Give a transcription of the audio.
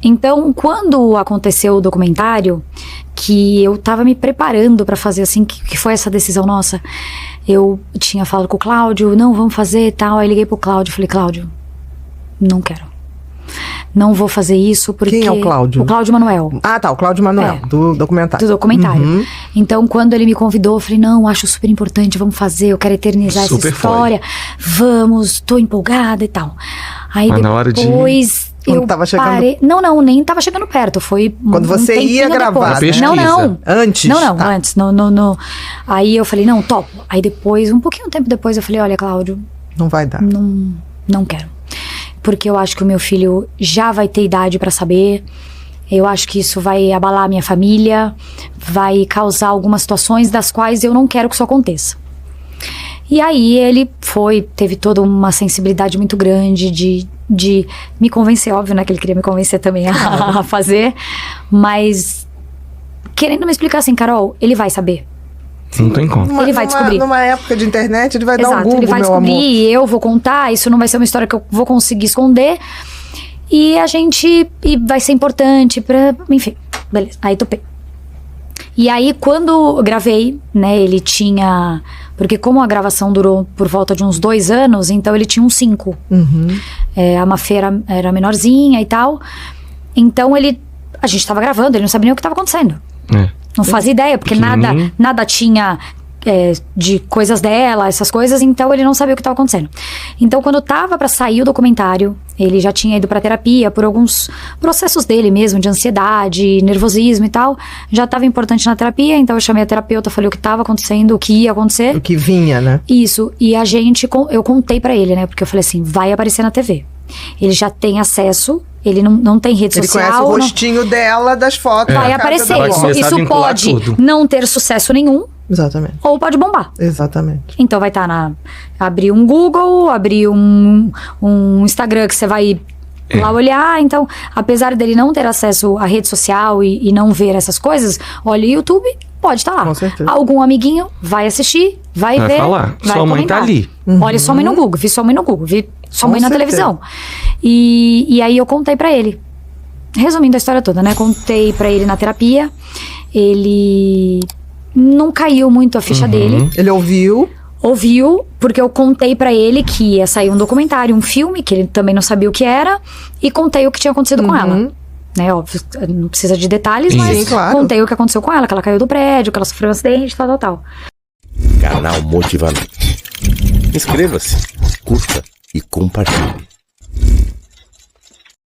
Então, quando aconteceu o documentário, que eu tava me preparando pra fazer, assim, que foi essa decisão nossa, eu tinha falado com o Cláudio, não, vamos fazer e tal, aí liguei pro Cláudio, falei, Cláudio, não quero. Não vou fazer isso porque... Quem é o Cláudio? O Cláudio Manuel. Ah, tá, o Cláudio Manuel, do documentário. Do documentário. Uhum. Então, quando ele me convidou, eu falei, não, acho super importante, vamos fazer, eu quero eternizar Super essa história. Vamos, tô empolgada e tal. Aí Mas na hora de- depois... Quando eu tava chegando- parei... Não, nem tava chegando perto, foi... Quando você tempinho ia gravar, depois. né? Não. Antes? Não, Tá. antes. Não. Aí eu falei, não, topo. Aí depois, um pouquinho tempo depois, eu falei, olha, Cláudio, Não vai dar. não quero. Porque eu acho que o meu filho já vai ter idade pra saber. Eu acho que isso vai abalar a minha família, vai causar algumas situações das quais eu não quero que isso aconteça. E aí ele teve toda uma sensibilidade muito grande de me convencer, óbvio, né, que ele queria me convencer também a fazer, mas querendo me explicar assim, Carol, ele vai saber. Não tem como. Ele vai descobrir. Numa época de internet, ele vai dar um Exato, Google, ele vai meu descobrir amor. e eu vou contar, isso não vai ser uma história que eu vou conseguir esconder. E vai ser importante pra... Enfim, beleza, aí topei. E aí, quando eu gravei, né, ele tinha... Porque como a gravação durou por volta de uns 2 anos, então ele tinha uns 5. Uhum. A Mafê era menorzinha e tal. Então a gente tava gravando, ele não sabia nem o que tava acontecendo. É. Não fazia ideia, porque Pequenininho. nada tinha de coisas dela, essas coisas, então ele não sabia o que estava acontecendo. Então, quando tava pra sair o documentário, ele já tinha ido pra terapia por alguns processos dele mesmo, de ansiedade, nervosismo e tal. Já tava importante na terapia, então eu chamei a terapeuta, falei o que tava acontecendo, o que ia acontecer. O que vinha, né? Isso, e eu contei pra ele, né, porque eu falei assim, vai aparecer na TV. Ele já tem acesso, ele não tem rede Ele social. conhece o não- rostinho dela das fotos. Vai da casa aparecer. da Vai avó. começar a Isso vincular pode tudo. não ter sucesso nenhum, Exatamente. ou pode bombar. Exatamente. Então vai estar abrir um Google, abrir um Instagram que você vai lá olhar. Então, apesar dele não ter acesso à rede social e não ver essas coisas, olha o YouTube, pode estar lá. Com certeza. Algum amiguinho vai assistir, vai Vai ver. falar, vai sua mãe comentar. tá ali. Olha sua mãe no Google, vi sua mãe no Google, vi sua Com mãe na certeza. televisão. E aí eu contei pra ele. Resumindo a história toda, né? Contei pra ele na terapia. Ele não caiu muito a ficha dele. Ele ouviu. Ouviu, porque eu contei pra ele que ia sair um documentário, um filme, que ele também não sabia o que era, e contei o que tinha acontecido com ela. Né, óbvio, não precisa de detalhes, mas Sim, claro. contei o que aconteceu com ela, que ela caiu do prédio, que ela sofreu um acidente, tal. Canal Motivamente. Inscreva-se, curta e compartilhe.